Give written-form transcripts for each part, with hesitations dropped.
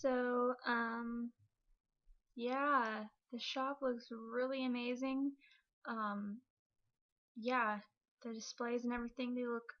So, yeah, the shop looks really amazing. Yeah, the displays and everything, they look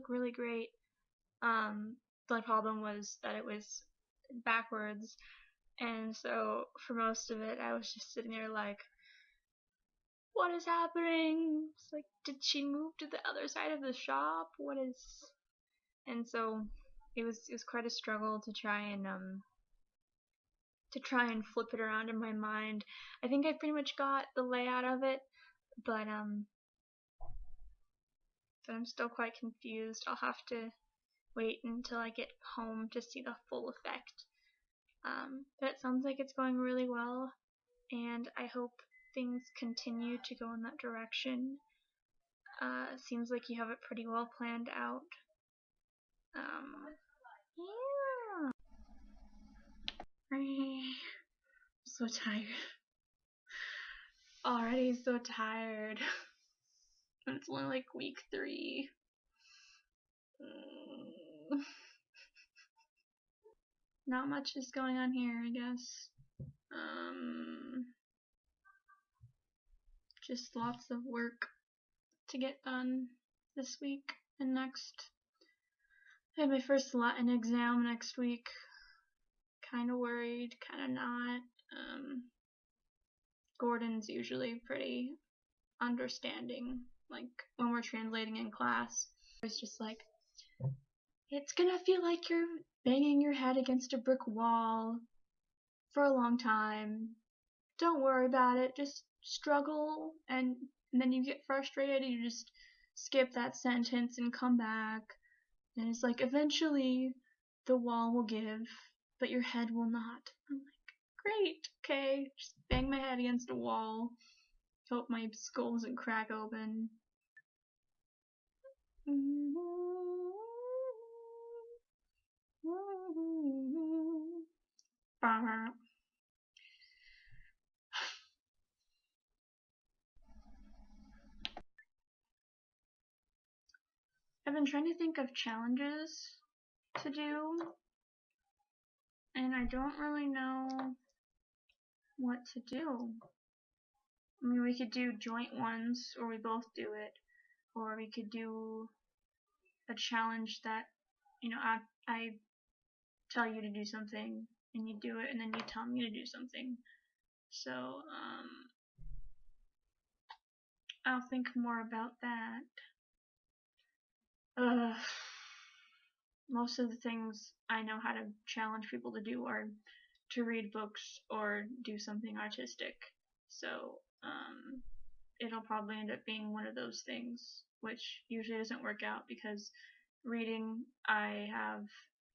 really great. The only problem was that it was backwards, and so for most of it, I was just sitting there like, what is happening? It's like, did she move to the other side of the shop? What is? And so it was quite a struggle to try and flip it around in my mind. I think I pretty much got the layout of it, but I'm still quite confused. I'll have to wait until I get home to see the full effect. But it sounds like it's going really well, and I hope things continue to go in that direction. Seems like you have it pretty well planned out. Yeah. I'm so tired. Already so tired. It's only like week 3. Not much is going on here, I guess. Just lots of work to get done this week and next. I have my first Latin exam next week. Kinda worried, kinda not. Gordon's usually pretty understanding, like when we're translating in class. It's just like, it's gonna feel like you're banging your head against a brick wall for a long time. Don't worry about it, just struggle, and then you get frustrated and you just skip that sentence and come back. And it's like, eventually the wall will give, but your head will not. I'm like, great, okay, just bang my head against a wall. Hope my skull doesn't crack open. I've been trying to think of challenges to do, and I don't really know what to do. I mean, we could do joint ones, or we both do it, or we could do a challenge that, I tell you to do something, and you do it, and then you tell me to do something. So, I'll think more about that. Most of the things I know how to challenge people to do are to read books or do something artistic. So, it'll probably end up being one of those things, which usually doesn't work out because reading, I have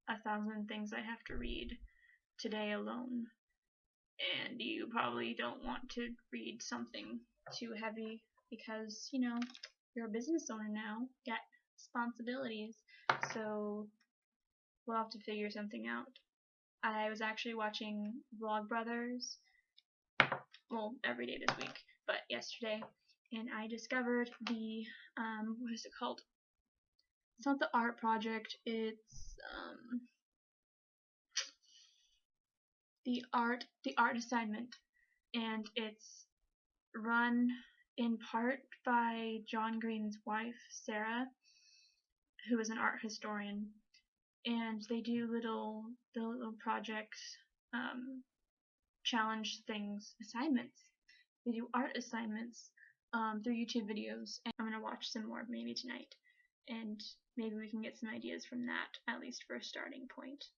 1,000 things I have to read today alone. And you probably don't want to read something too heavy because, you're a business owner now, you got responsibilities, so we'll have to figure something out. I was actually watching Vlogbrothers, well, every day this week, but yesterday, and I discovered the, what is it called? It's not the art project, it's, the art assignment, and it's run in part by John Green's wife, Sarah, who is an art historian, and they do little projects, challenge things, assignments. They do art assignments through YouTube videos, and I'm gonna watch some more maybe tonight, and maybe we can get some ideas from that, at least for a starting point.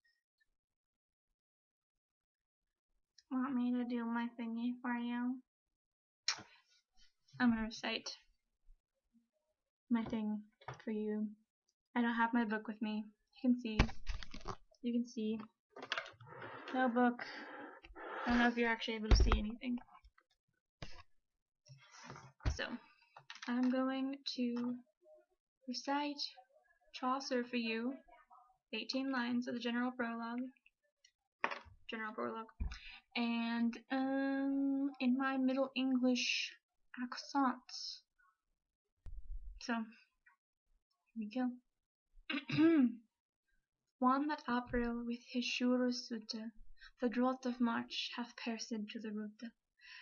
Want me to do my thingy for you? I'm gonna recite my thing for you. I don't have my book with me. You can see. No book. I don't know if you're actually able to see anything. So, I'm going to recite Chaucer for you. 18 lines of the general prologue. And in my Middle English accent. So, here we go. One that April with his sure suite the drought of March hath pierced to the root,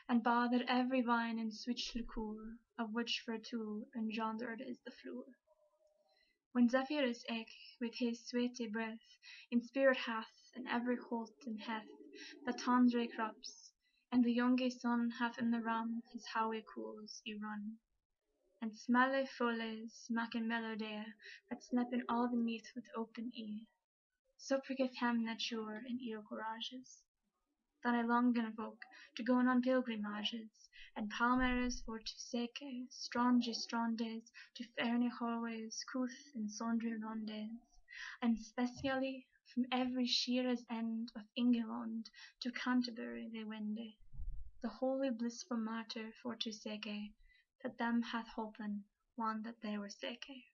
and bothered every vine and switch liqueur, of which virtue engendered is the flower. When Zephyrus eke, with his sweety breath, in spirit hath, and every holt and heth, the tundra crops, and the younge sun hath in the ram his howy cools y run, and smalle foles maken melodie, that slepen all beneath with open ear. So pricketh hem nature in ear courages, that I long invoke to go on pilgrimages, and palmeres for to seke, strondes, to ferne hallways, couth in sundry rondes, and specially from every sheerest end of England to Canterbury they wende, the holy blissful matter for to seke, that them hath holpen, one that they were seke.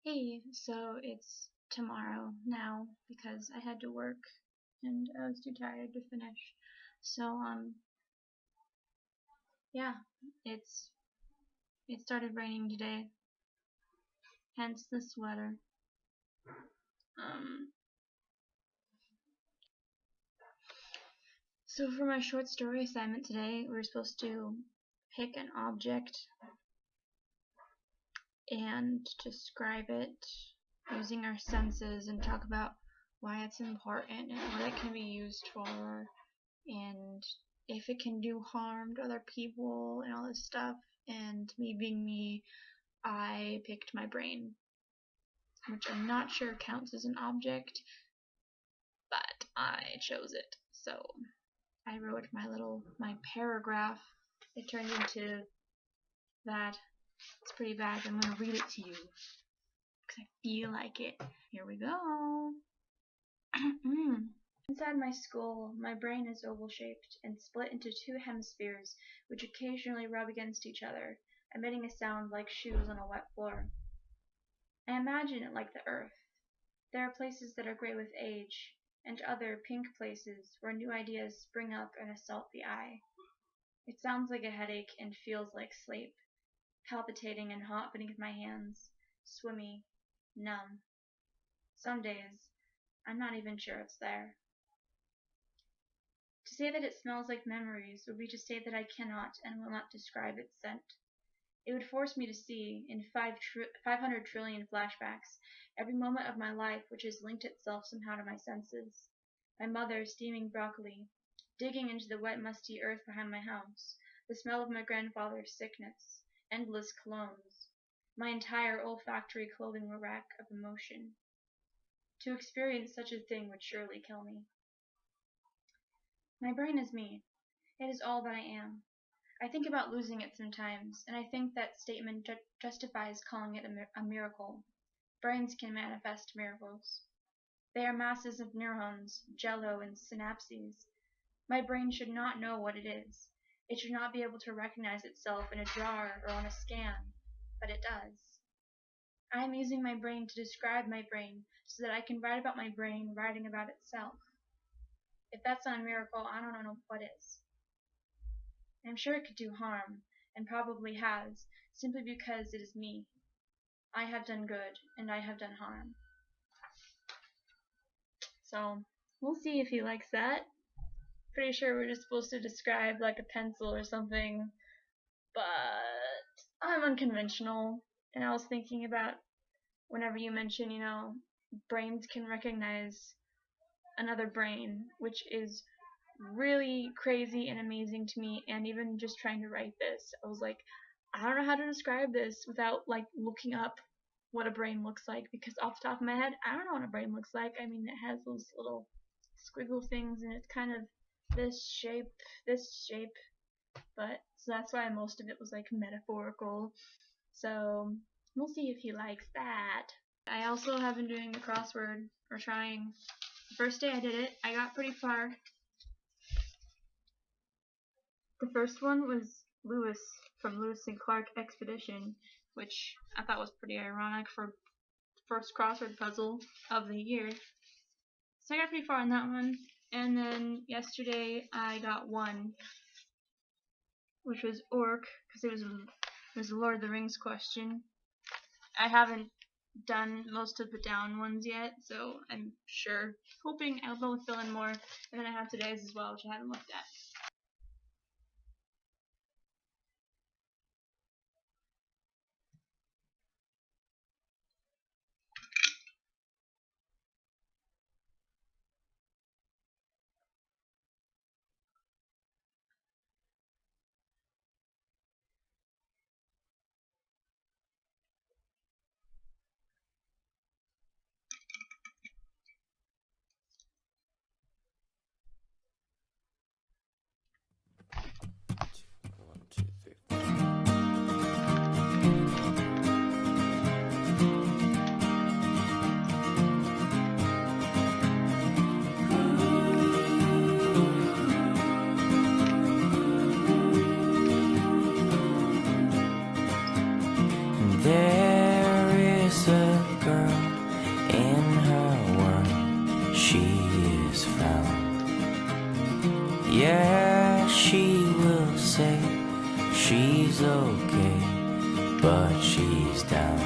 Hey, so it's tomorrow now because I had to work and I was too tired to finish. So yeah, it started raining today, hence the sweater. So for my short story assignment today, we're supposed to pick an object and describe it using our senses and talk about why it's important and what it can be used for and if it can do harm to other people and all this stuff. And me being me, I picked my brain, which I'm not sure counts as an object, but I chose it. So I wrote my paragraph. It turned into that. It's pretty bad. I'm going to read it to you because I feel like it. Here we go. Inside my skull, my brain is oval-shaped and split into two hemispheres which occasionally rub against each other, emitting a sound like shoes on a wet floor. I imagine it like the earth. There are places that are gray with age, and other pink places where new ideas spring up and assault the eye. It sounds like a headache and feels like sleep, palpitating and hot beneath my hands, swimmy, numb. Some days, I'm not even sure it's there. To say that it smells like memories would be to say that I cannot and will not describe its scent. It would force me to see, in 500 trillion flashbacks, every moment of my life which has linked itself somehow to my senses. My mother steaming broccoli, digging into the wet musty earth behind my house, the smell of my grandfather's sickness, endless colognes, my entire olfactory clothing wreck of emotion. To experience such a thing would surely kill me. My brain is me. It is all that I am. I think about losing it sometimes, and I think that statement justifies calling it a miracle. Brains can manifest miracles. They are masses of neurons, jello, and synapses. My brain should not know what it is. It should not be able to recognize itself in a jar or on a scan, but it does. I am using my brain to describe my brain so that I can write about my brain writing about itself. If that's not a miracle, I don't know what is. I'm sure it could do harm, and probably has, simply because it is me. I have done good, and I have done harm. So, we'll see if he likes that. Pretty sure we're just supposed to describe like a pencil or something, but I'm unconventional, and I was thinking about whenever you mention, brains can recognize another brain, which is really crazy and amazing to me. And even just trying to write this, I was like, I don't know how to describe this without like looking up what a brain looks like, because off the top of my head, I don't know what a brain looks like. I mean, it has those little squiggle things, and it's kind of this shape, but so that's why most of it was like metaphorical. So we'll see if he likes that. I also have been doing the crossword, or trying. The first day I did it, I got pretty far. The first one was Lewis from Lewis and Clark Expedition, which I thought was pretty ironic for the first crossword puzzle of the year. So I got pretty far on that one. And then yesterday I got one, which was Orc, because it was a Lord of the Rings question. I haven't done most of the down ones yet, so I'm hoping I'll be able to fill in more. And then I have today's as well, which I haven't looked at. There is a girl in her world, she is found. Yeah, she will say she's okay, but she's down.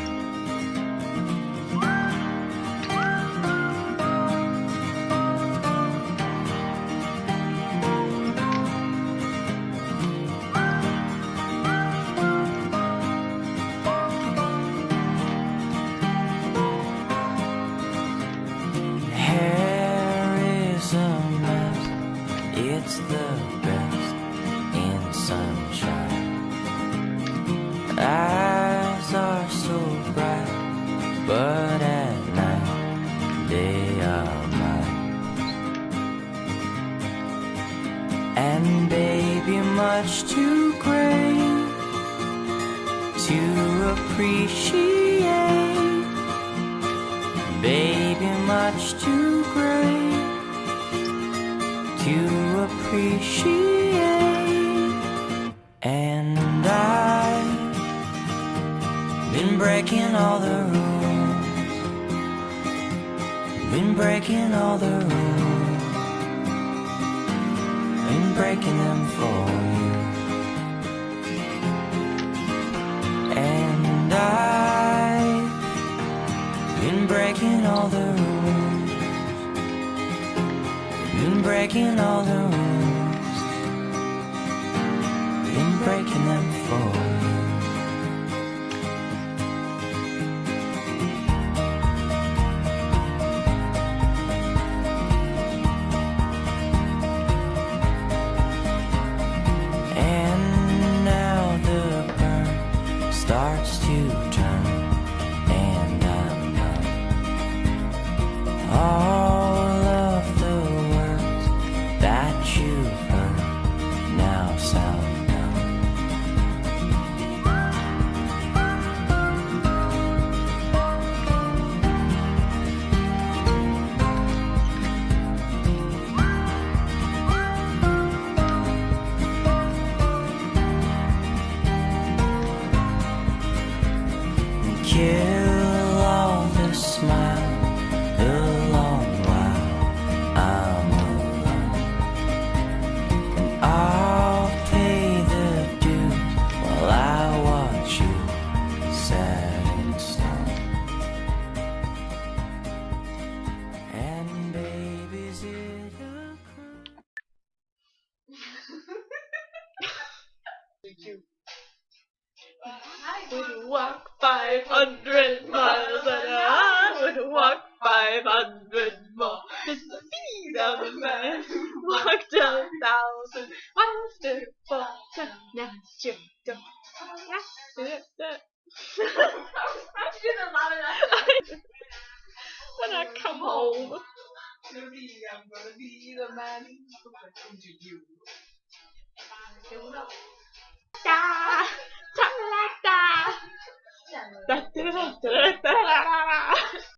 It's the best in sunshine. Eyes are so bright, but at night they are mine. And baby, much too great to appreciate. Baby, much too great to appreciate. And I've been breaking all the rules, been breaking all the rules, been breaking them for you. And I've been breaking all the rules, been breaking all the rules, been breaking them for you. And now the burn starts to turn, and I'm done. All of the words that you've heard now sound dumb. Kill all the smile the long while I'm alone, and I'll pay the dues while I watch you set in stone. And baby's it a crime? Would walk 500 miles and I would walk 500 more just to be the man who walked 1,000 miles before to let you go. When I come home, I'm gonna be the man who's going to you. da, da, da, da, da, da, da,